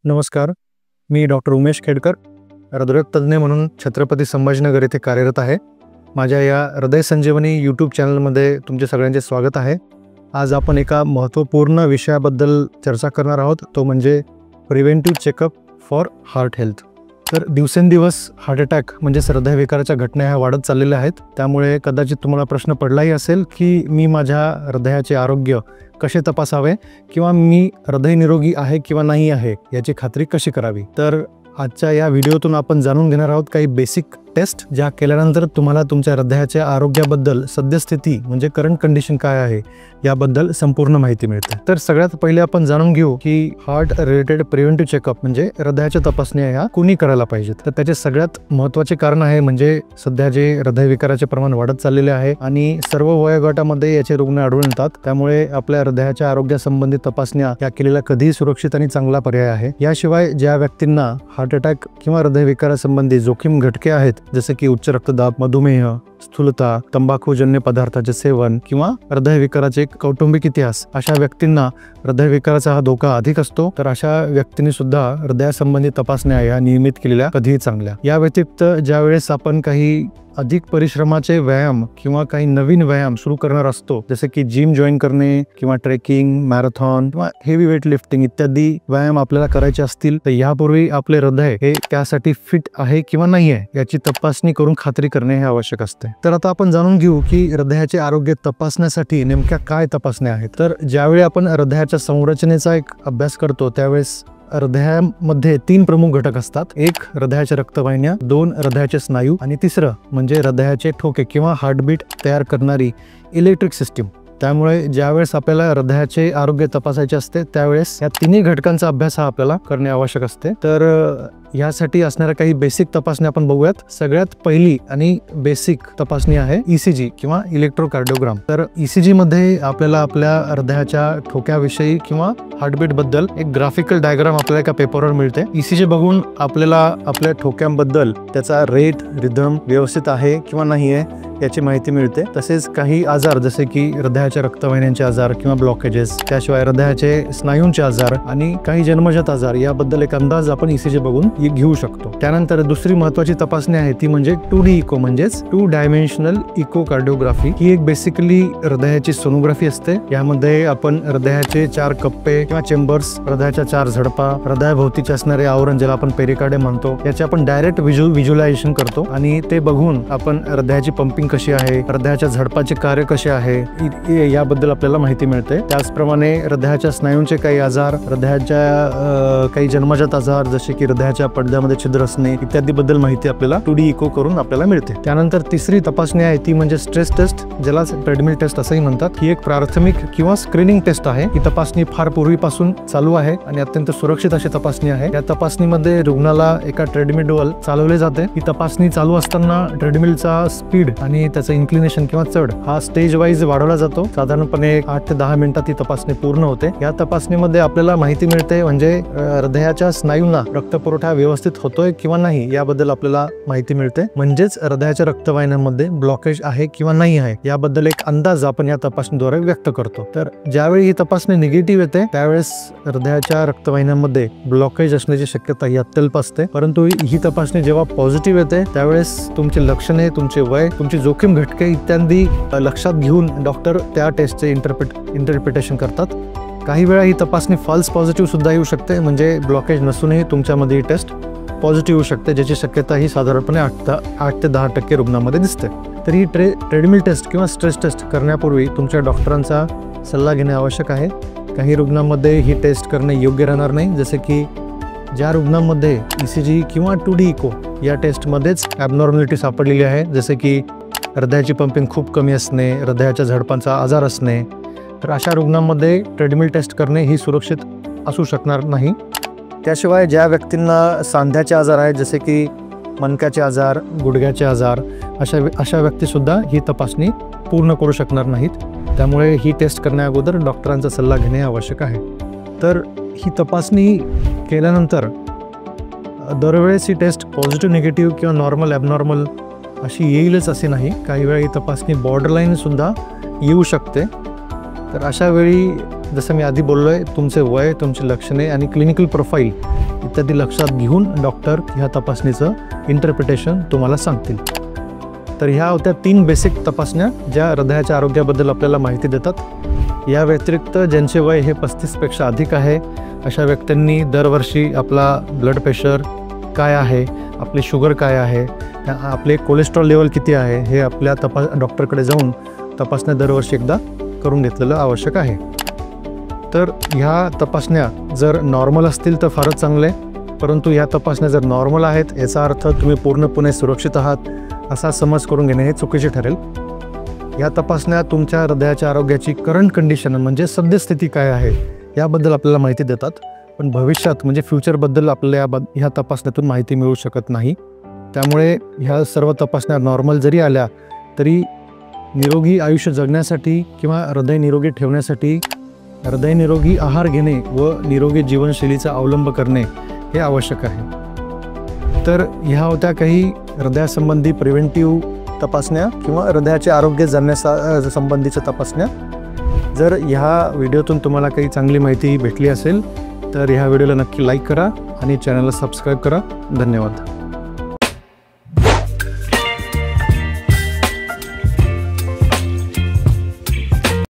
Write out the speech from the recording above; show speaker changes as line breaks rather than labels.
नमस्कार, मी डॉक्टर उमेश खेडकर, हृदयरोग तज्ज्ञ म्हणून छत्रपती संभाजीनगर येथे कार्यरत आहे. माझ्या या हृदय संजीवनी यूट्यूब चॅनलमध्ये तुमचे सगळ्यांचे स्वागत आहे. आज आपण एका महत्त्वपूर्ण विषयाबद्दल चर्चा करणार आहोत, तो म्हणजे preventive checkup for heart health. तर दिवसेंदिवस हार्ट अटॅक म्हणजे हृदयविकाराच्या घटना ह्या वाढत चाललेल्या आहेत. त्यामुळे कदाचित तुम्हाला प्रश्न पडलाही असेल की मी माझ्या हृदयाचे आरोग्य कसे तपासावे किंवा मी हृदय निरोगी आहे किंवा नाही आहे याची खात्री कशी करावी. तर आजच्या या व्हिडिओतून आपण जाणून घेणार आहोत काही बेसिक टेस्ट, ज्या केल्यानंतर तुम्हाला तुमच्या हृदयाच्या आरोग्याबद्दल सद्यस्थिती म्हणजे करंट कंडिशन काय आहे याबद्दल संपूर्ण माहिती मिळते. तर सगळ्यात पहिले आपण जाणून घेऊ की हार्ट रिलेटेड प्रिव्हेंटिव्ह चेकअप म्हणजे हृदयाच्या तपासण्या ह्या कुणी करायला पाहिजेत. तर त्याचे सगळ्यात महत्त्वाचे कारण आहे म्हणजे सध्या जे हृदयविकाराचे प्रमाण वाढत चाललेले आहे आणि सर्व वयोगटामध्ये याचे रुग्ण आढळून येतात. त्यामुळे आपल्या हृदयाच्या आरोग्यासंबंधी तपासण्या या केलेल्या कधीही सुरक्षित आणि चांगला पर्याय आहे. याशिवाय ज्या व्यक्तींना हार्ट अटॅक किंवा हृदयविकारासंबंधी जोखीम घटके आहेत, जसे की उच्च रक्तदाब, मधुमेह, स्थूलता, तंबाखूजन्य पदार्थाचे सेवन किंवा हृदयविकाराचे कौटुंबिक इतिहास, अशा व्यक्तींना हृदयविकाराचा हा धोका अधिक असतो. तर अशा व्यक्तींनी सुद्धा हृदयासंबंधी तपासण्या या नियमित केलेल्या कधीही चांगल्या. या व्यतिरिक्त ज्या वेळेस आपण काही अधिक परिश्रमाचे व्यायाम किंवा काही नवीन व्यायाम सुरू करणार असतो, जसे की जिम जॉईन करणे किंवा ट्रेकिंग, मॅरेथॉन किंवा हेवी वेट लिफ्टिंग इत्यादी व्यायाम आपल्याला करायचे असतील, तर यापूर्वी आपले हृदय हे त्यासाठी फिट आहे किंवा नाही आहे याची तपासणी करून खात्री करणे हे आवश्यक असते. तर आता आपण जाणून घेऊ की हृदयाचे आरोग्य तपासण्यासाठी नेमक्या काय तपासण्या आहेत. तर ज्यावेळी आपण हृदयाच्या संरचनेचा एक अभ्यास करतो त्यावेळेस हृदयामध्ये 3 प्रमुख घटक असतात. एक हृदयाच्या रक्तवाहिन्या, 2 हृदयाचे स्नायू आणि तिसरं म्हणजे हृदयाचे ठोके किंवा हार्टबीट तयार करणारी इलेक्ट्रिक सिस्टीम. त्यामुळे ज्यावेळेस आपल्याला हृदयाचे आरोग्य तपासायचे असते त्यावेळेस या तिन्ही घटकांचा अभ्यास हा आपल्याला करणे आवश्यक असते. तर यासाठी असणाऱ्या काही बेसिक तपासण्या आपण बघूयात. सगळ्यात पहिली आणि बेसिक तपासणी आहे ECG किंवा इलेक्ट्रोकार्डिओग्राम. तर ECG मध्ये आपल्याला आपल्या हृदयाच्या ठोक्याविषयी किंवा हार्टबीट बद्दल एक ग्राफिकल डायग्राम आपल्याला एका पेपरवर मिळते. ECG बघून आपल्याला आपल्या ठोक्यांबद्दल त्याचा रेट, रिदम व्यवस्थित आहे किंवा नाही आहे याची माहिती मिळते. तसेच काही आजार जसे की हृदयाच्या रक्तवाहिन्यांचे आजार किंवा ब्लॉकेजेस, त्याशिवाय हृदयाचे स्नायूंचे आजार आणि काही जन्मजात आजार याबद्दल एक अंदाज आपण ECG बघून घेऊ शकतो. त्यानंतर दुसरी महत्त्वाची तपासणी आहे ती म्हणजे 2D इको म्हणजेच 2 डायमेन्शनल इकोकार्डिओग्राफी. ही एक बेसिकली हृदयाची सोनोग्राफी असते. यामध्ये आपण हृदयाचे 4 कप्पे किंवा चेंबर्स, हृदयाच्या 4 झडपा, हृदयाभोवतीचे असणारे आवरण ज्याला आपण पेरिकार्डियम म्हणतो, याचे आपण डायरेक्ट व्हिज्युअलायझेशन करतो आणि ते बघून आपण हृदयाची पंपिंग कशी आहे, हृदयाच्या झडपाचे कार्य कसे आहे याबद्दल आपल्याला माहिती मिळते. त्याचप्रमाणे हृदयाच्या स्नायूंचे काही आजार, हृदयाच्या काही जन्मजात आजार जसे की हृदयाच्या पडद्यामध्ये छिद्र असणे इत्यादी बद्दल माहिती आपल्याला 2D इको करून आपल्याला मिळते. त्यानंतर तिसरी तपासणी आहे ती म्हणजे स्ट्रेस टेस्ट, ज्याला ट्रेडमिल टेस्ट असंही म्हणतात. ही एक प्राथमिक किंवा स्क्रीनिंग टेस्ट आहे. ही तपासणी फार पूर्वीपासून चालू आहे आणि अत्यंत सुरक्षित अशी तपासणी आहे. या तपासणीमध्ये रुग्णाला एका ट्रेडमिलवर चालवले जाते. ही तपासणी चालू असताना ट्रेडमिलचा स्पीड आणि त्याचं इन्क्लिनेशन किंवा चढ हा स्टेज वाईज वाढवला जातो. साधारणपणे 8 ते 10 मिनिटात ही तपासणी पूर्ण होते. या तपासणीमध्ये आपल्याला माहिती मिळते म्हणजे हृदयाच्या स्नायूंना रक्तपुरवठा व्यवस्थित होतोय किंवा नाही याबद्दल आपल्याला माहिती मिळते. म्हणजेच हृदयाच्या रक्तवाहिन्यांमध्ये ब्लॉकेज आहे किंवा नाही आहे याबद्दल एक अंदाज आपण या तपासणीद्वारे व्यक्त करतो. तर ज्यावेळी ही तपासणी निगेटिव्ह येते त्यावेळेस हृदयाच्या रक्तवाहिन्यांमध्ये ब्लॉकेज असण्याची शक्यता ही अत्यल्प असते. परंतु ही तपासणी जेव्हा पॉझिटिव्ह येते त्यावेळेस तुमची लक्षणे, तुमचे वय, तुमची जोखीम घटके इत्यादी लक्षात घेऊन डॉक्टर त्या टेस्टचे इंटरप्रिटेशन करतात. काही वेळा ही तपासणी फॉल्स पॉझिटिव्ह सुद्धा येऊ शकते, म्हणजे ब्लॉकेज नसूनही तुमच्यामध्ये ही टेस्ट पॉझिटिव्ह येऊ शकते, ज्याची शक्यता ही साधारणपणे 8 ते 10% रुग्णांमध्ये दिसते. तर ही ट्रेडमिल टेस्ट किंवा स्ट्रेस टेस्ट करण्यापूर्वी तुमच्या डॉक्टरांचा सल्ला घेणे आवश्यक आहे. काही रुग्णांमध्ये ही टेस्ट करणे योग्य राहणार नाही, जसे की ज्या रुग्णांमध्ये ECG किंवा 2D इको या टेस्टमध्येच ॲबनॉर्मॅलिटी सापडलेली आहे, जसे की हृदयाची पंपिंग खूप कमी असणे, हृदयाच्या झडपांचा आजार असणे, तर अशा रुग्णांमध्ये ट्रेडमिल टेस्ट करणे ही सुरक्षित असू शकणार नाही. त्याशिवाय ज्या व्यक्तींना सांध्याचे आजार आहेत, जसे की मणक्याचे आजार, गुडघ्याचे आजार, अशा व्यक्तीसुद्धा ही तपासणी पूर्ण करू शकणार नाहीत. त्यामुळे ही टेस्ट करण्याअगोदर डॉक्टरांचा सल्ला घेणे आवश्यक आहे. तर ही तपासणी केल्यानंतर दरवेळेस ही टेस्ट पॉझिटिव्ह, निगेटिव्ह किंवा नॉर्मल, ॲबनॉर्मल अशी येईलच असे नाही. काही वेळा ही तपासणी बॉर्डरलाईनसुद्धा येऊ शकते. तर अशा वेळी जसं मी आधी बोललोय, तुमचे वय, तुमची लक्षणे आणि क्लिनिकल प्रोफाईल इत्यादी लक्षात घेऊन डॉक्टर ह्या तपासणीचं इंटरप्रिटेशन तुम्हाला सांगतील. तर ह्या होत्या 3 बेसिक तपासण्या ज्या हृदयाच्या आरोग्याबद्दल आपल्याला माहिती देतात. या व्यतिरिक्त ज्यांचे वय हे 35पेक्षा अधिक आहे अशा व्यक्तींनी दरवर्षी आपला ब्लड प्रेशर काय आहे, आपली शुगर काय आहे, आपले कोलेस्ट्रॉल लेवल किती आहे हे आपल्या डॉक्टरकडे जाऊन तपासण्या दरवर्षी एकदा करून घेतलेलं आवश्यक आहे. तर ह्या तपासण्या जर नॉर्मल असतील तर फारच चांगले, परंतु ह्या तपासण्या जर नॉर्मल आहेत याचा अर्थ तुम्ही पूर्णपणे सुरक्षित आहात असा समज करून घेणे हे चुकीचे ठरेल. या तपासण्या तुमच्या हृदयाच्या आरोग्याची करंट कंडिशन म्हणजे सद्यस्थिती काय आहे याबद्दल आपल्याला माहिती देतात, पण भविष्यात म्हणजे फ्युचरबद्दल आपल्याला ह्या तपासण्यातून माहिती मिळू शकत नाही. त्यामुळे ह्या सर्व तपासण्या नॉर्मल जरी आल्या तरी निरोगी आयुष्य जगण्यासाठी किंवा हृदय निरोगी ठेवण्यासाठी हृदय निरोगी आहार घेणे व निरोगी जीवनशैलीचा अवलंब करणे हे आवश्यक आहे. तर ह्या होत्या काही हृदयासंबंधी प्रिव्हेंटिव्ह तपासण्या किंवा हृदयाचे आरोग्य जाणण्यासंबंधीच्या तपासण्या. जर ह्या व्हिडिओतून तुम्हाला काही चांगली माहिती भेटली असेल तर ह्या व्हिडिओला नक्की लाईक करा आणि चॅनलला सबस्क्राईब करा. धन्यवाद.